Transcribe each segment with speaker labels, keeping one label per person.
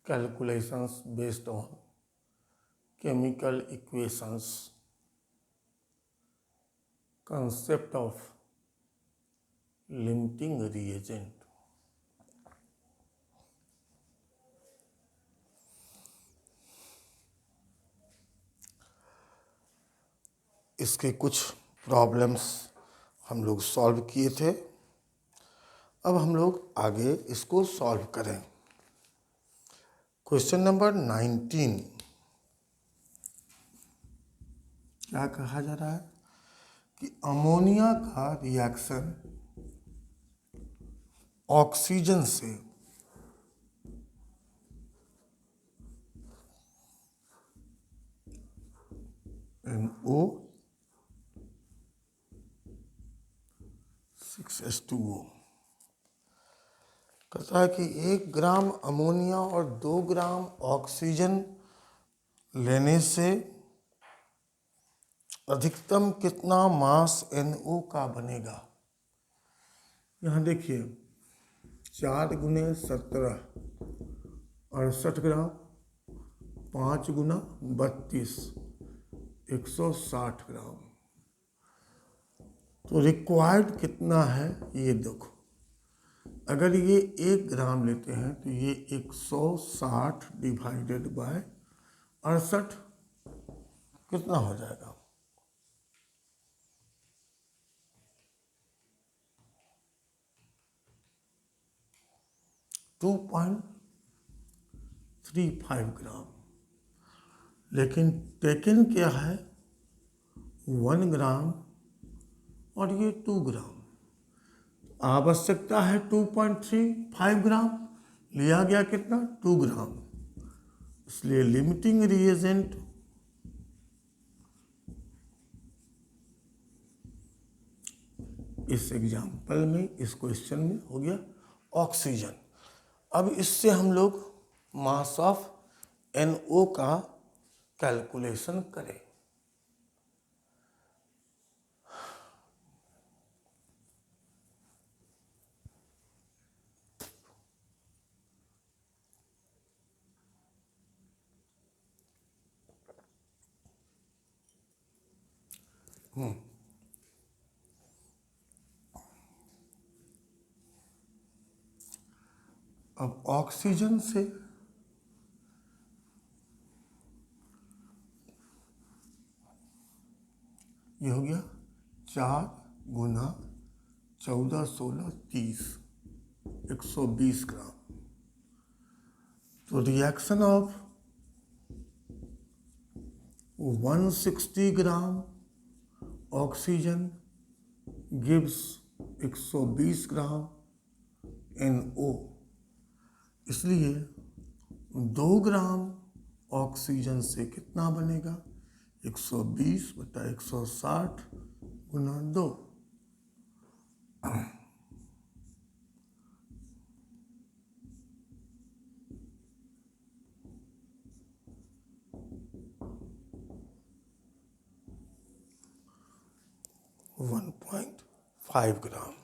Speaker 1: calculations based on chemical equations, concept of limiting reagent. इसके कुछ problems हम लोग सॉल्व किए थे। अब हम लोग आगे इसको सॉल्व करें। क्वेश्चन नंबर 19 क्या कहा जा रहा है कि अमोनिया का रिएक्शन ऑक्सीजन से NO6H2O कहता है कि 1 ग्राम अमोनिया और 2 ग्राम ऑक्सीजन लेने से अधिकतम कितना मास NO का बनेगा। यहाँ देखिए 4 गुने 17 68 ग्राम, 5 गुना 32 160 ग्राम। तो रिक्वायर्ड कितना है ये देखो। अगर ये 1 ग्राम लेते हैं तो ये 160 डिवाइडेड बाय 68 कितना हो जाएगा। (2.35 ग्राम। लेकिन टेकन क्या है 1 ग्राम और ये 2 ग्राम। आवश्यकता है 2.35 ग्राम, लिया गया कितना 2 ग्राम। इसलिए लिमिटिंग रिएजेंट इस एग्जाम्पल में, इस क्वेश्चन में हो गया ऑक्सीजन। अब इससे हम लोग मास ऑफ NO का कैलकुलेशन करें। अब ऑक्सीजन से ये हो गया 4 गुना 14 16 30 120 ग्राम। तो reaction of 160 gram oxygen gives 120 gram NO। इसलिए 2 ग्राम ऑक्सीजन से कितना बनेगा 120 बटा 160 गुना 2। (1.5 gram.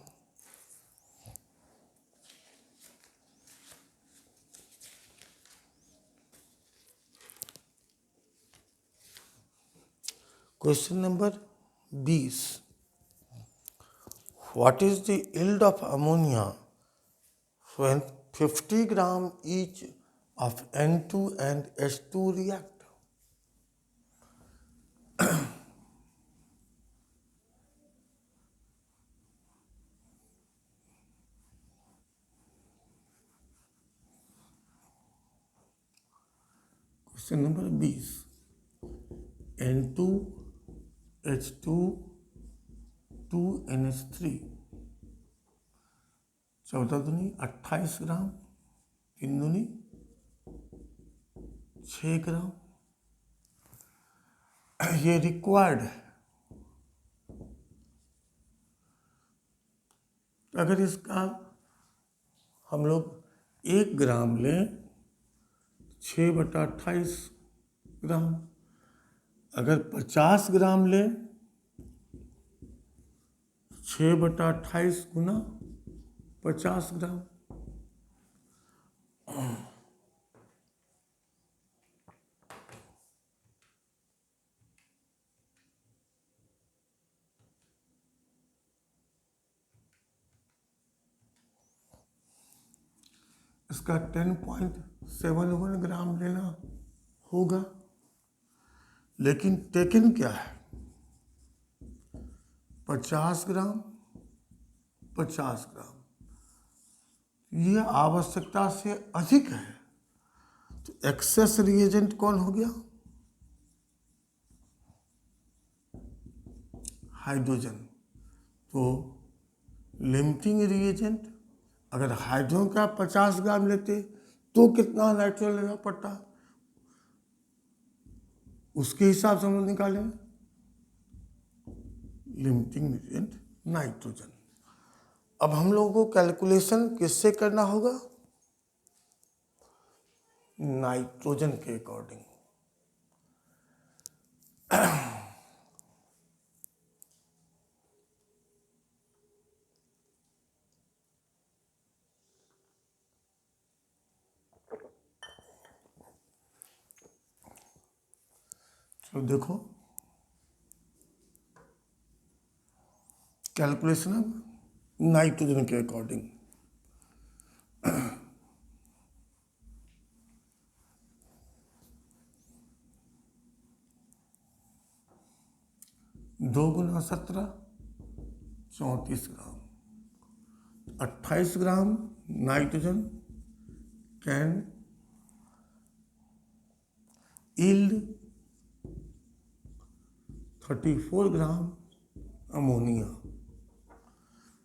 Speaker 1: Question number 20 what is the yield of ammonia when 50 gram each of N2 and H2 react। Question number 20 N2 H2 2NH3 14 दूनी 28 ग्राम, 3 दूनी 6 ग्राम। ये required है। अगर इसका हम लोग 1 ग्राम लें 6 बटा 28 ग्राम। अगर 50 ग्राम लें 6 बटा 28 गुना 50 ग्राम। इसका 10.71 ग्राम लेना होगा। लेकिन टेकन क्या है? 50 ग्राम, 50 ग्राम। ये आवश्यकता से अधिक है, तो एक्सेस रिएजेंट कौन हो गया? हाइड्रोजन। तो लिमिटिंग रिएजेंट अगर हाइड्रोजन का 50 ग्राम लेते तो कितना नाइट्रोजन लेना पड़ता, उसके हिसाब से हम लोग निकालेंगे लिमिटिंग रिएजेंट नाइट्रोजन। अब हम लोगों को कैलकुलेशन किससे करना होगा? नाइट्रोजन के अकॉर्डिंग। तो देखो कैलकुलेशन अब नाइट्रोजन के अकॉर्डिंग। दो गुना 17, 34 ग्राम। 28 ग्राम नाइट्रोजन कैन यील्ड 34 ग्राम अमोनिया।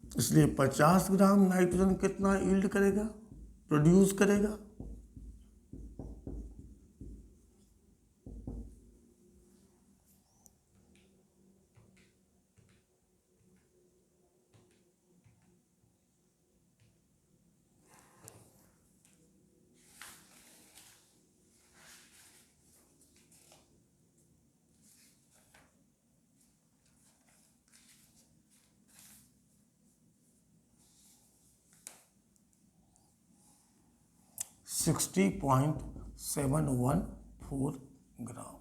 Speaker 1: इसलिए 50 ग्राम नाइट्रोजन कितना यील्ड करेगा, प्रोड्यूस करेगा? $60.714 ग्राम।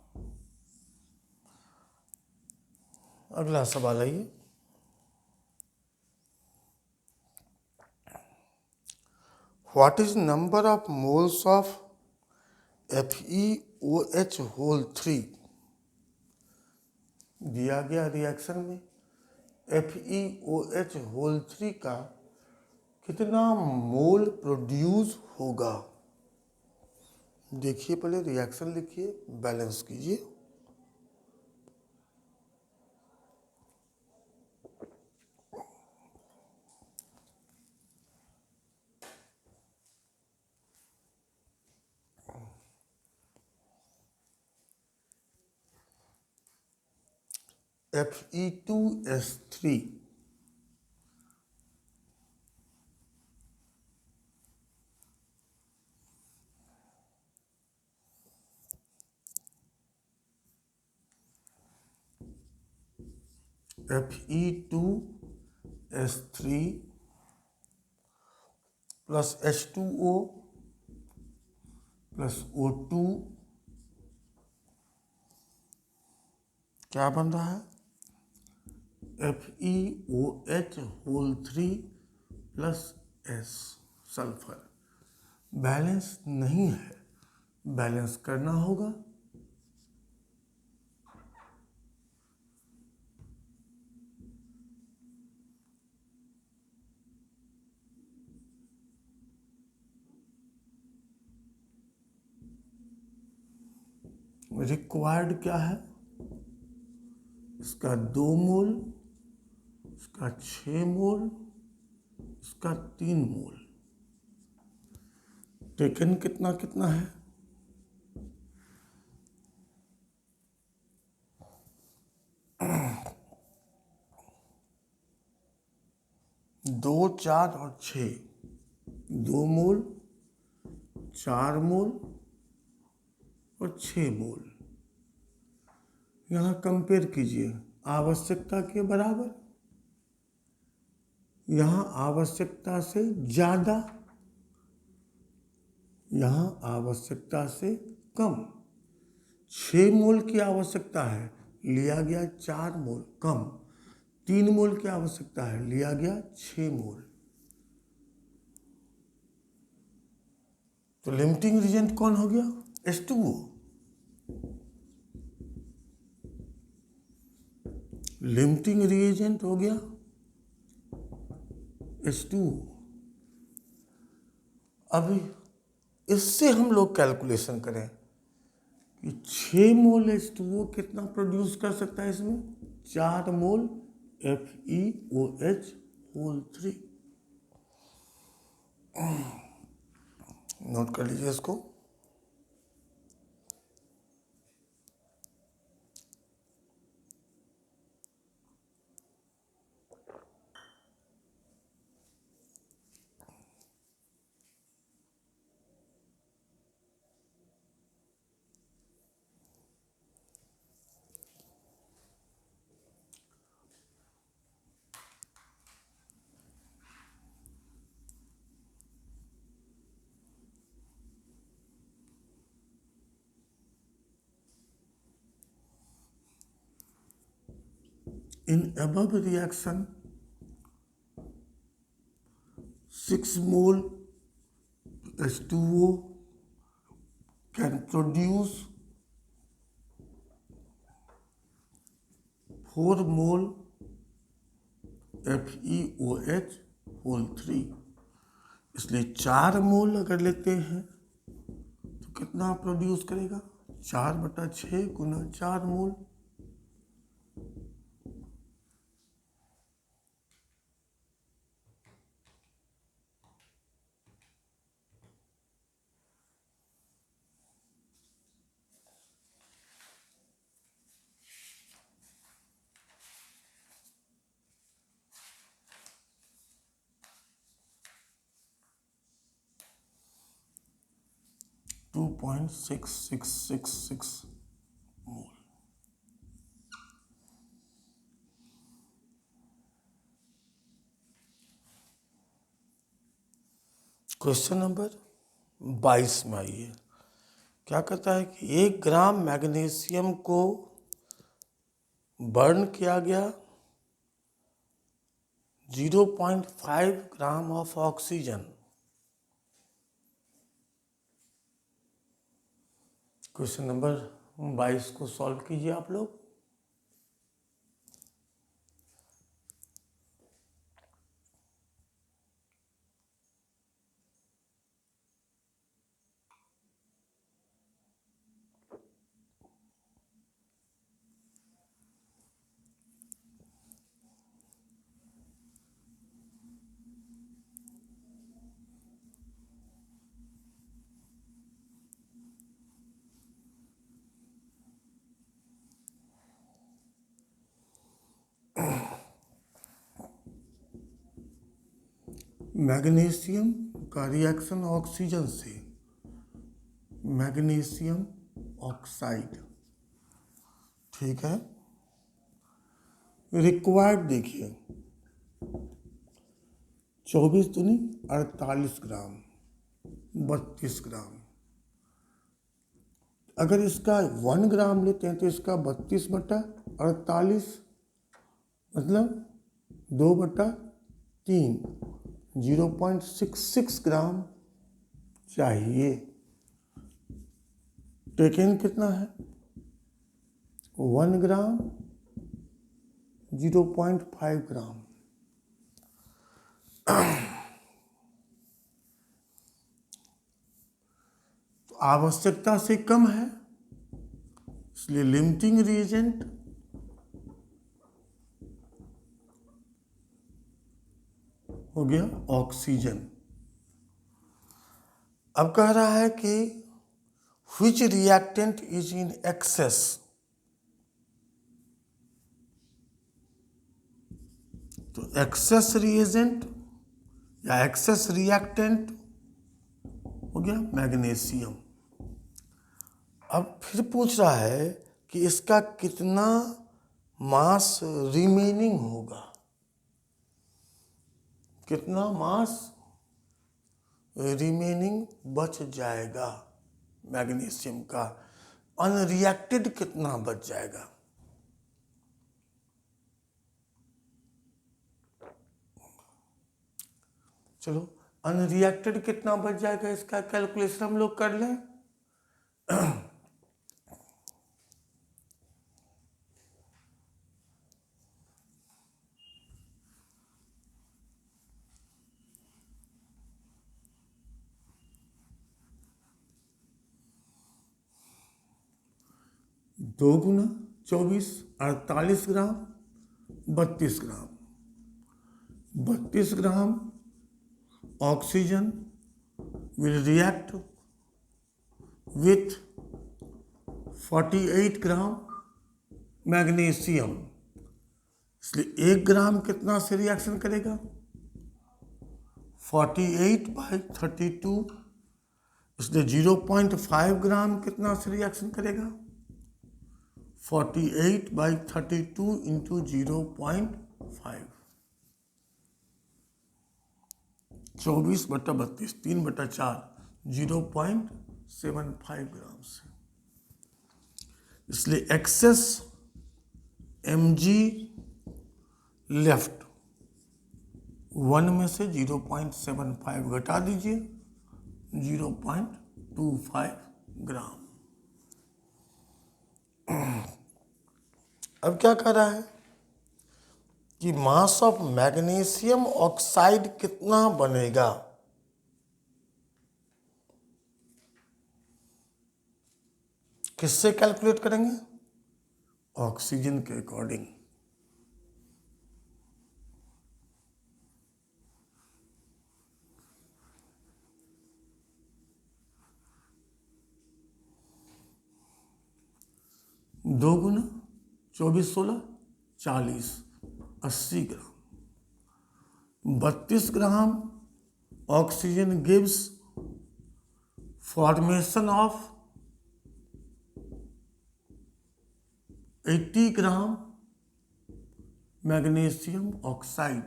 Speaker 1: अगला सवाल है ये, what is number of moles of FeOH whole 3? दिया गया रिएक्शन में FeOH होल 3 का कितना मोल प्रोड्यूस होगा? देखिए, पहले रिएक्शन लिखिए, बैलेंस कीजिए। Fe2S3 Fe2S3 plus H2O plus O2 क्या बन रहा है? FeOH whole 3 plus S sulphur. Balance नहीं है, बैलेंस करना होगा। रिक्वायर्ड क्या है? इसका 2 मोल, इसका 6 मोल, इसका 3 मोल। टेकन कितना कितना है? 2, 4 और 6। 2 मोल, 4 मोल और 6 मोल। यहाँ कंपेयर कीजिए, आवश्यकता के बराबर, यहाँ आवश्यकता से ज़्यादा, यहाँ आवश्यकता से कम। 6 मोल की आवश्यकता है, लिया गया 4 मोल कम। 3 मोल की आवश्यकता है, लिया गया 6 मोल। तो लिमिटिंग रिएजेंट कौन हो गया? H2O। लिमिटिंग रिएजेंट हो गया H2O। अभी इससे हम लोग कैलकुलेशन करें कि 6 मोल H2O कितना प्रोड्यूस कर सकता है इसमें? 4 मोल FeOH होल 3। नोट कर लीजिए इसको। In above reaction, 6 mole H2O can produce 4 mole FeOH whole 3। इसलिए 4 मोल अगर लेते हैं तो कितना प्रोड्यूस करेगा? 4/6 गुना 4 mole. To 2.6666 mole. Question number 22 में आइए। क्या कहता है कि 1 ग्राम मैग्नीशियम को बर्न किया गया 0.5 gram of oxygen. Question number 22 को सॉल्व कीजिए आप लोग। मैग्नीशियम का रिएक्शन ऑक्सीजन से, मैग्नीशियम ऑक्साइड, ठीक है। रिक्वायर्ड देखिए 24 दूनी 48 ग्राम, 32 ग्राम। अगर इसका 1 ग्राम लेते हैं तो इसका 32/48 मतलब 2/3, 0.66 ग्राम चाहिए। टेकन कितना है? 1 ग्राम 0.5 ग्राम। तो आवश्यकता से कम है, इसलिए लिमिटिंग रिएजेंट हो गया ऑक्सीजन। अब कह रहा है कि which reactant is in excess। तो एक्सेस रिएजेंट या एक्सेस रिएक्टेंट हो गया मैग्नीशियम। अब फिर पूछ रहा है कि इसका कितना मास रिमेनिंग होगा, कितना मास रिमेनिंग बच जाएगा मैग्नीशियम का, अनरिएक्टेड कितना बच जाएगा। चलो अनरिएक्टेड कितना बच जाएगा, इसका कैलकुलेशन हम लोग कर लें। दो गुना 24, 48 ग्राम, 32 ग्राम। 32 gram oxygen will react with 48 gram magnesium, इसलिए 1 ग्राम कितना से रिएक्शन करेगा, 48/32, इसलिए 0.5 ग्राम कितना से रिएक्शन करेगा, 48/32 इंटू 0.5, 24/32, 3/4, 0.75 ग्राम से। इसलिए एक्सेस mg लेफ्ट 1 में से 0.75 घटा दीजिए, 0.25 ग्राम। अब क्या कर रहा है कि मास ऑफ मैग्नीशियम ऑक्साइड कितना बनेगा, किससे कैलकुलेट करेंगे, ऑक्सीजन के अकॉर्डिंग। दो गुना 24, 16, 40, 80 ग्राम। 32 gram oxygen gives formation of 80 gram magnesium oxide,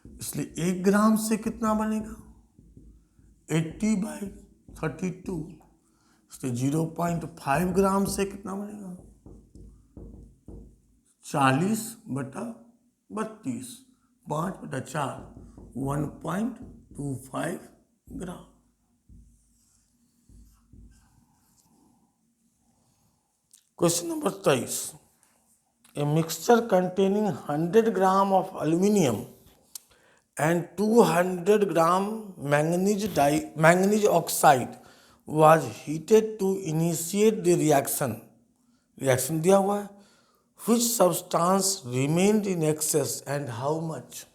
Speaker 1: इसलिए 1 ग्राम से कितना बनेगा, 80/32, इसलिए 0.5 ग्राम से कितना बनेगा, 40/32, 5/4, 1.25 gram. Question number 23, a mixture containing 100 gram of aluminium and 200 gram manganese oxide was heated to initiate the reaction दिया हुआ है, which substance remained in excess and how much।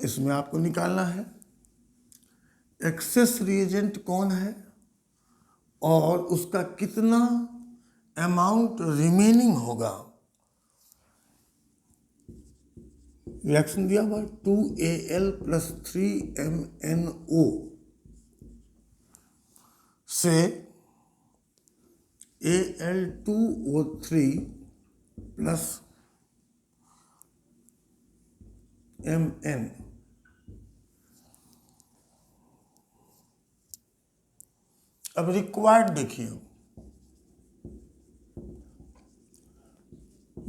Speaker 1: इसमें आपको निकालना है एक्सेस रिएजेंट कौन है और उसका कितना अमाउंट रिमेनिंग होगा। रिएक्शन दिया हुआ 2Al + 3MnO से Al2O3 + Mn, अब रिक्वायर्ड देखिए,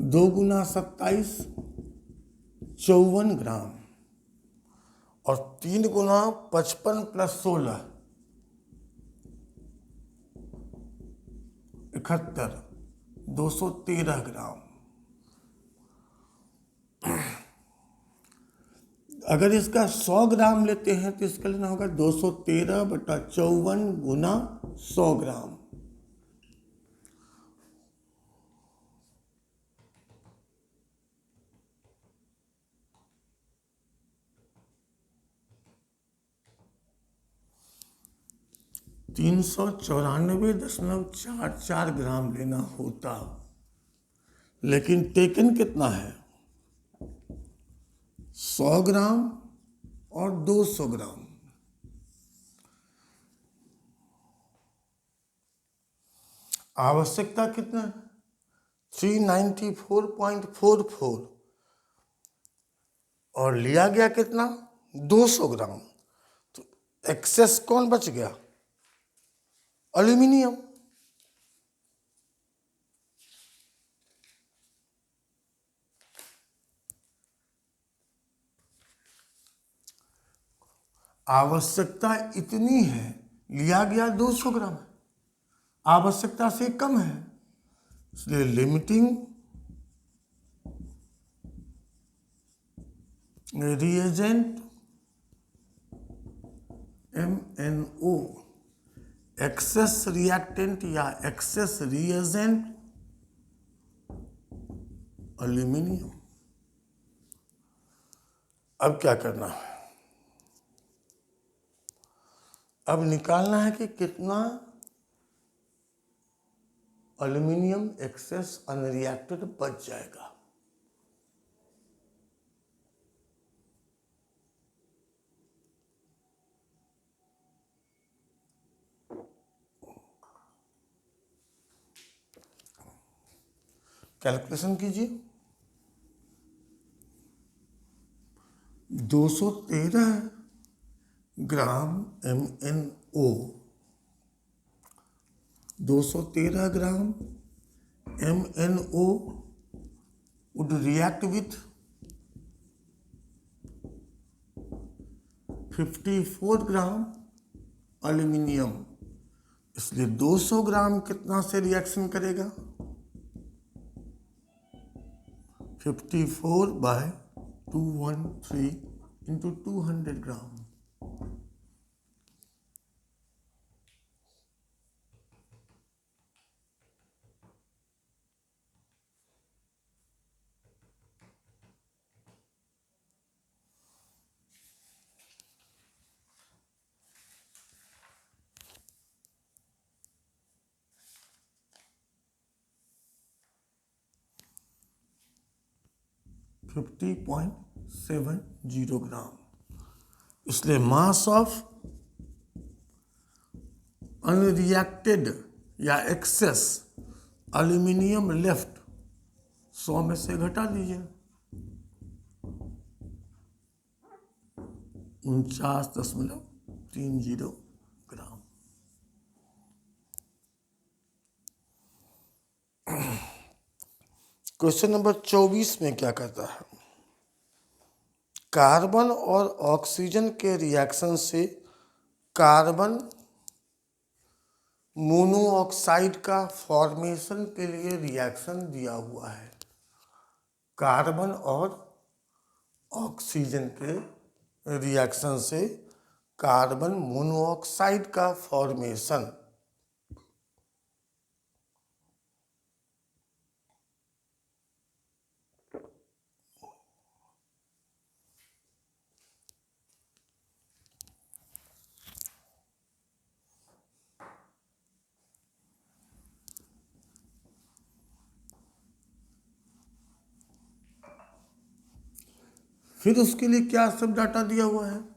Speaker 1: 2 गुना 27, 54 ग्राम, और 3 गुना 55 + 16, 71, 213 ग्राम। अगर इसका 100 ग्राम लेते हैं तो इसका लेना होगा 213/54 गुना 100 ग्राम। $394.44 ग्राम लेना होता, लेकिन टेकन कितना है, 100 ग्राम और 200 ग्राम। आवश्यकता कितना है, 394.44, और लिया गया कितना, 200 ग्राम। तो एक्सेस कौन बच गया, एल्यूमिनियम। आवश्यकता इतनी है, लिया गया 200 ग्राम है, आवश्यकता से कम है, इसलिए limiting reagent MnO, excess reactant या एक्सेस रिएजेंट एल्यूमिनियम। अब क्या करना है, अब निकालना है कि कितना एल्यूमिनियम एक्सेस अनरिएक्टेड बच जाएगा। कैलकुलेशन कीजिए। 213 ग्राम MnO, 213 gram MnO would react with 54 gram aluminium, इसलिए 200 ग्राम कितना से रिएक्शन करेगा, 54/213 इंटू 200 ग्राम। $50.70 ग्राम, इसलिए मास ऑफ अनरिएक्टेड या एक्सेस एल्यूमिनियम लेफ्ट 100 में से घटा दीजिए, 49.30 ग्राम। क्वेश्चन नंबर 24 में क्या करता है, कार्बन और ऑक्सीजन के रिएक्शन से कार्बन मोनोऑक्साइड का फॉर्मेशन के लिए रिएक्शन दिया हुआ है। कार्बन और ऑक्सीजन के रिएक्शन से कार्बन मोनोऑक्साइड का फॉर्मेशन, फिर उसके लिए क्या सब डाटा दिया हुआ है,